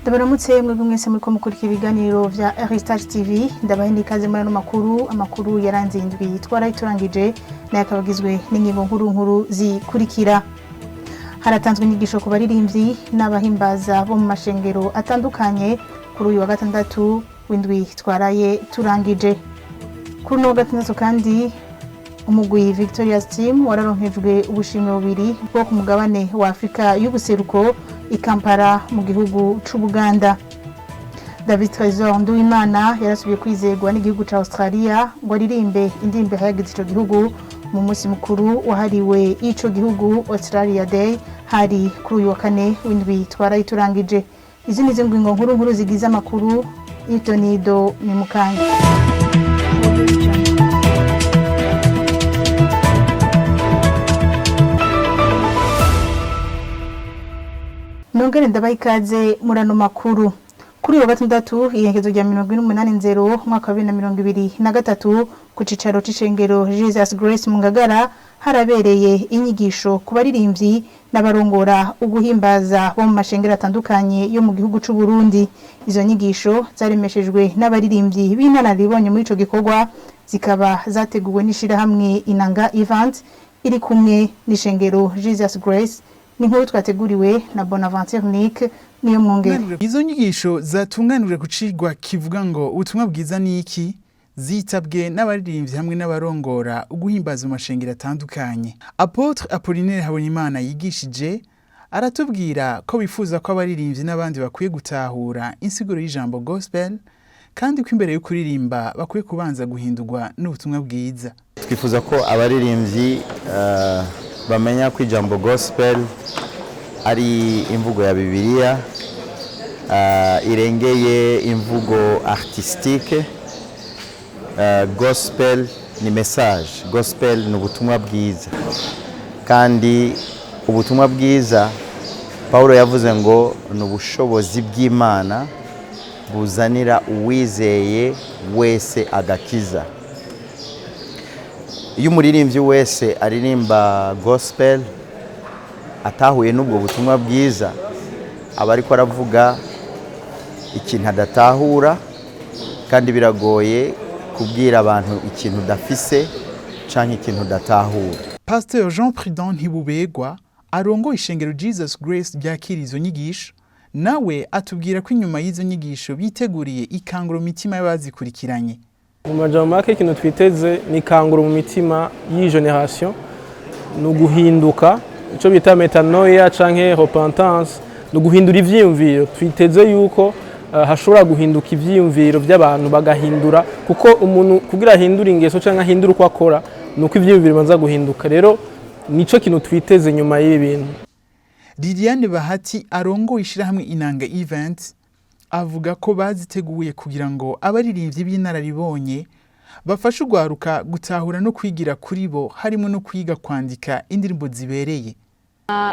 Ndabaramutse mwebwe mwese muri ko mukurikira ibiganiro vya Aristage TV ndabahe nikaze muri no makuru yaranze indwi twarayiturangije n'akabagizwe n'ingingo nkuru zikurikira. Haratanzwe inyigisho ku baririmbyi n'abahimbaza bo mu mashengero atandukanye kuri uyu wa gatandatu w'indwi twaraye turangije. Kuri no gatandatu kandi umugwi Victoria's Team wararonkejwe ubushimwe bubiri bwo ku mugabane wa Afrika y'ubuseruko i Kampala mu gihugu c'u Buganda. David Trésor Nduwimana yarasubiye kwizegwa n'igihugu ca Australia ngo aririmbe indirimbo hayagize ico gihugu mu musi mukuru wahariwe ico gihugu Australia Day hari kuri uyu wa kane w'indwi twarayiturangije. Izi ni zingingo nkuru zigize amakuru y'itonido ni mukanya. Nongere ndabaye ikaze murano makuru. Kuri uyu wa gatandatu ihengezo rya 2080 mwaka wa 2023 ku cicaro c'ishengero Jesus Grace mu Ngagara harabereye inyigisho ku baririmbyi n'abarongora uguhimbaza bo mu mashengero atandukanye yo mu gihugu c'u Burundi. Izo nyigisho zaremeshejwe n'abaririmbyi b'inararibonye muri ico gikorwa zikaba zateguwe n'ishira hamwe Inanga Event iri kumwe n'ishengero Jesus Grace. Ni nkuru twateguriwe na Bonaventure Nick niyo mwongere. Izo nyigisho zatunganijwe kucirwa kivuga ngo ubutumwa bwiza ni iki zitabwe n'abaririmbyi hamwe n'abarongora uguhimbaza mu mashengero atandukanye. Apotre Apollinaire Habonimana yigishije aratubwira ko bifuza ko abaririmbyi n'abandi bakwiye gutahura insiguro y'ijambo gospel kandi ko imbere yo kuririmba bakwiye kubanza guhindurwa n'ubutumwa bwiza. Twifuza ko abaririmbyi bamenya ko ijambo gospel ari imvugo ya Bibiliya irengeye imvugo artistique. Gospel ni message, gospel ni ubutumwa bwiza, kandi ubutumwa bwiza Paulo yavuze ngo ni ubushobozi bw'Imana buzanira uwizeye wese agakiza. Iyo umuririmbyi wese aririmba gospel atahuye n'ubwo butumwa bwiza aba ariko aravuga ikintu adatahura, kandi biragoye kubwira abantu ikintu udafise canke ikintu udatahura. Pasteur Jean Prudent Ntibubegwa arongo ishengero Jesus Grace byakira izo nyigisho, nawe atubwira ko inyuma y'izo nyigisho biteguriye ikanguro mitima y'abazikurikiranye. Mu majambo make ikintu twiteze ni ikanguro mu mitima y'i generation, no guhinduka ico bita metanoia canke repentance, no guhindura ivyiyumviro. Twiteze yuko hashobora guhinduka ivyiyumviro by'abantu bagahindura, kuko umuntu kugira ahindura ingeso canke ahindura uko akora nuko ivyiyumviro bibanza guhinduka. Rero nico kintu twiteze nyuma y'ibintu. Liliane Bahati arongo ishira hamwe Inanga Event avuga ko baziteguye kugira ngo abaririmbyi b'inararibonye bafashe ugwaruka gutahura no kwigira kuri bo, harimo no kwiga kwandika indirimbo zibereye.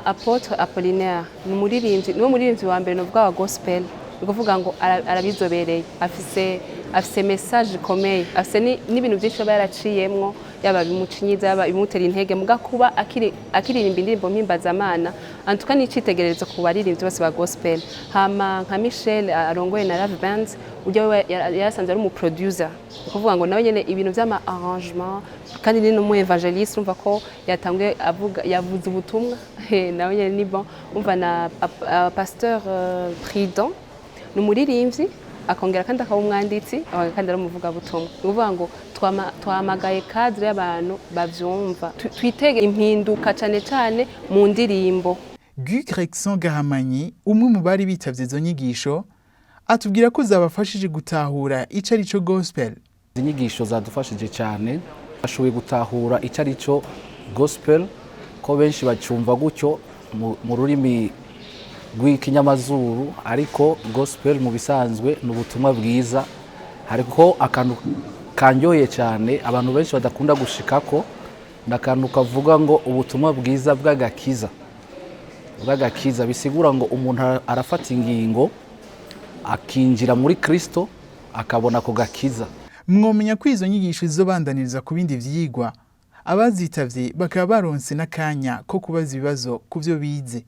Apotre Apollinaire ni umuririmbyi wa mbere no bwa gospel, ukuvuga ngo arabizobereye, afise message ikomeye, afise n'ibintu byinshi baraciyemwo, yaba bimucinyiza yaba imutera intege muga kuba akiririmba indirimbo mpimbaza-Mana, antuka n'icitegererezo ku baririmbyi bose ba gospel. Hama nka Michel arongoye na Love Band ujya yarasanze ari umu producer, ukuvuga ngo nawe nyene ibintu by'ama arrangement, kandi ni no mu evangeliste umva ko yatanguye yavuze ubutumwa nawe nyene ni bon. Umva na Pasteur Prudent n'umuririmbyi akongera kandi akaba umwanditsi kandi ari umuvuga butumwa. Uvuga ngo twamagaye cadre y'abantu bavyumva, twitege impinduka cane mu ndirimbo. Guy Gregson Gahamanyi umwe mu bari bitavye izo nyigisho atubwira ko zabafashije gutahura ico ari cyo gospel. Inyigisho zadufashije cyane, bashoboye gutahura ico ari cyo gospel, ko benshi bacumva gutyo mu rurimi rw'ikinyamazuru, ariko gospel mu bisanzwe n'ubutumwa bwiza. Hariko akantu kanyoye cyane abantu benshi badakunda gushikako, nakantu kavuga ngo ubutumwa bwiza bw'agakiza. Bisigura ngo umuntu arafata ingingo akinjira muri Kristo akabona ko gakiza. Mwomenya ko izo nyigisho zizobandaniriza ku bindi vyigwa, abazitavye bakaba baronse n'akanya ko kubaza ibibazo ku byo bize.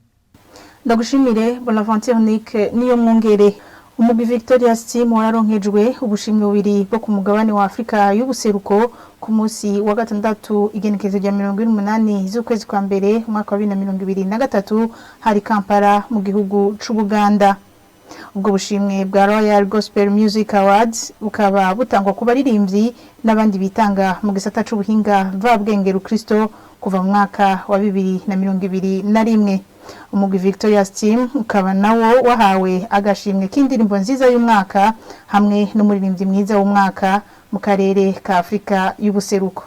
ndagushimire Bonaventure Nick niyo mwongere. Umugwi Victoria's Team wararonkejwe ubushimwe bubiri bwo ku mugabane wa Afrika y'ubuseruko ku munsi wa gatandatu igenekerezo rya 28 z'ukwezi kwa mbere umwaka wa 2023 hari Kampala mu gihugu c'u Buganda. Ubwo bushimwe bwa Royal Gospel Music Awards bukaba butangwa ku baririmbyi n'abandi bitanga mu gisata c'ubuhinga mvabwenge Rukristo kuva mu mwaka wa 2021. Umugwi Victoria's Team ukaba nawo wahawe agashimwe k'indirimbo nziza y'umwaka hamwe n'umuririmbyi mwiza w'umwaka mu karere ka Afrika y'ubuseruko.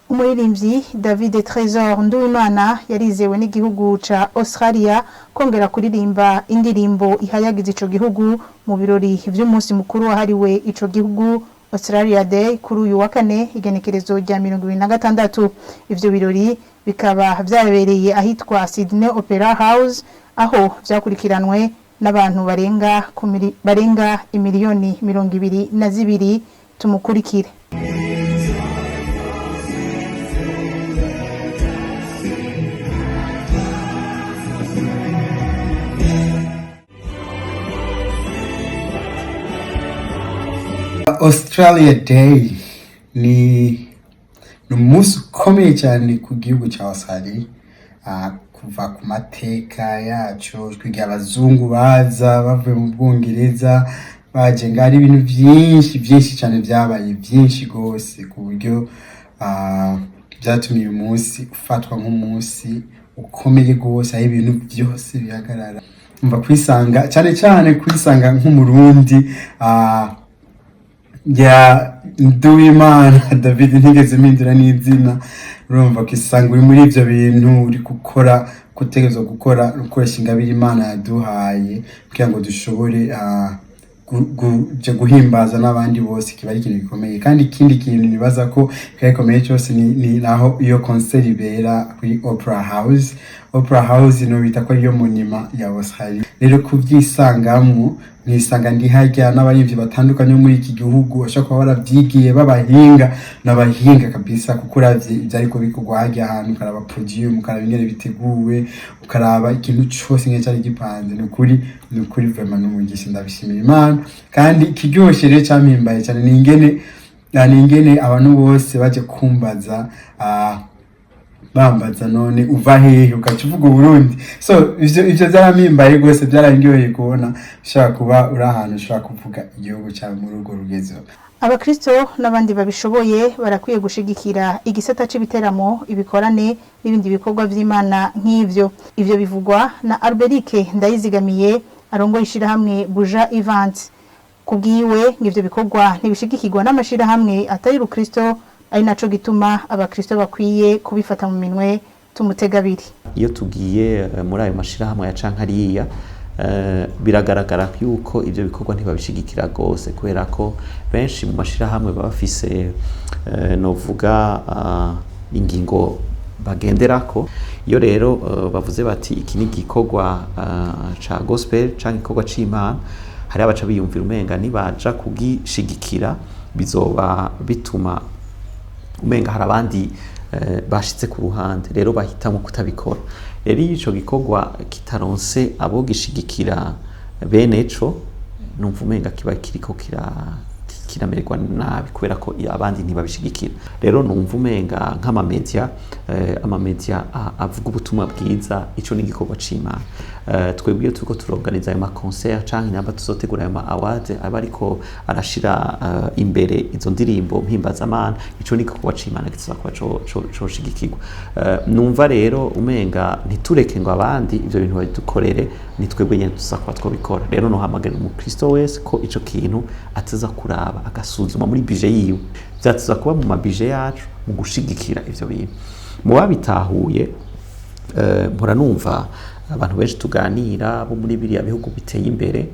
Umuririmbyi David Trésor Nduwimana yarizewe n'igihugu ca Australia kongera kuririmba indirimbo ihayagiza ico gihugu mu birori vy'umunsi mukuru wahariwe ico gihugu Australia Day kuri uyu wa kane igenekerezo rya 2026. Ivyo birori bikaba vyabereye ahitwa Sydney Opera House aho vyakurikiranwe n'abantu barenga imiliyoni 22 tumukurikire. Australia Day ni umunsi ukomeye cyane ku gihugu cya Australia, kuva ku mateka yacu twiga abazungu baza bavuye mu Bwongereza baje ngari ibintu byinshi cyane byabaye byinshi gose ku buryo byatumye uyu munsi ufatwa nk'umunsi ukomeye gose aho ibintu byose bihagarara. Umva kwisanga cyane kwisanga nk'umurundi ya Nduwimana David ntigeze mpindura n'izina. Urumva kwisanga uri muri ivyo bintu uri gukora kutegerezwa gukora ukoresha ingabire Imana yaduhaye kugira ngo dushobore guhimbaza n'abandi bose. Kiba ari ikintu gikomeye, kandi ikindi kintu nibaza ko gikomeye cyose ni naho iyo concert ibera kuri Opera House. Opera House no bita ko iyo monima ya Australia. Rero kuvyisangamwo nisanga ndi hajya n'abayimvyi batandukanye muri iki gihugu bashaka kuba baravyigiye babahinga n'abahinga kabisa, kuko uravye ivyariko bikorwa hajya ahantu ukaraba podium ukaraba ingene biteguwe ukaraba ikintu cyose ngene cyari gipanze. Ni ukuri vraiment n'umugisha ndabishimira Imana, kandi kiryoshe rero cyampimbaye cyane ni ingene abantu bose baje kumbaza bambaza none uva hehe ukacuvuga Burundi. So ivyo byaramimbaye gose, byarangyoheye kubona ushaka kuba uri ahantu ushaka kuvuga igihugu cyawe muri urwo rugezo. Abakristo n'abandi babishoboye barakwiye gushigikira igisata c'ibiteramo, ibikorane n'ibindi bikorwa vy'Imana nk'ivyo. Ivyo bivugwa na Alberike Ndayizigamiye arongoye ishirahamwe Buja Events. Kubwiwe ngivyo bikorwa ntibishigikirwa n'amashirahamwe atari Rukristo, ari naco gituma abakristo bakwiye kubifata mu minwe tumutegabiri. Iyo tugiye muri ayo mashirahamwe ya cankariya biragaragara yuko ivyo bikorwa ntibabishigikira gose, kubera ko benshi mu mashirahamwe baba bafise novuga ingingo bagenderako. Iyo rero bavuze bati iki ni gikorwa ca gospel canke igikorwa c'Imana, hari abaca biyumvira umenga nibaja kugishigikira bizoba bituma umenga hari abandi bashitse ku ruhande, rero bahitamo kutabikora. Rero ico gikorwa kitaronse abo gishigikira bene co, numva umenga kiba kiriko kiramererwa nabi kubera ko abandi ntibabishigikira. Rero numva umenga nk'amamedia avuga ubutumwa bwiza, ico ni igikorwa c'Imana. Twebwe turiko turoganiza ayo ma concert canke namba tuzotegura ayo ma award abariko arashira imbere izo ndirimbo mpimbazamana, ico ni igikorwa c'Imana kizakuba coshigikirwa. Numva rero umenga ntitureke ngo abandi ivyo bintu badukorere, ni twebwe nyene tuzakuba twobikora. Rero no hamagara umukristo wese ko ico kintu ateza kuraba agasuzuma muri budget yiwe, byatuza kuba mu mabije yacu mu gushigikira ivyo bintu. Mu babitahuye mpora numva abantu benshi tuganira bo muri biriya bihugu biteye imbere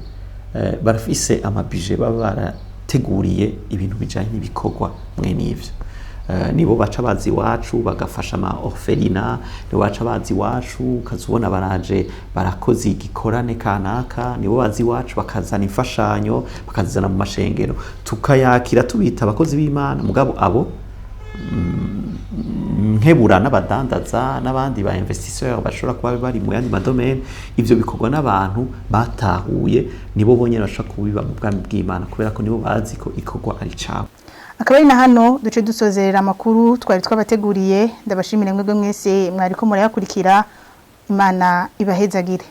barafise amabije baba barateguriye ibintu bijanye n'ibikorwa mwe n'ivyo. Nibo baca bazi iwacu bagafasha ama orphelina, nibo baca bazi iwacu ukazubona baraje barakoze igikorane kanaka, nibo bazi iwacu bakazana imfashanyo bakazizana mu mashengero tukayakira tubita abakozi b'Imana. Mugabo abo nkebura n'abadandaza n'abandi ba investisseurs bashobora kuba bari mu yandi madomene. Ivyo bikorwa n'abantu batahuye nibo bonyene bashaka kubiba mu bwami bw'Imana kubera ko nibo bazi ko ikorwa ari cabo. Akaba ari na hano duce dusozerera amakuru twari twabateguriye. Ndabashimira mwebwe mwese mwariko murayakurikira. Imana ibahezagire.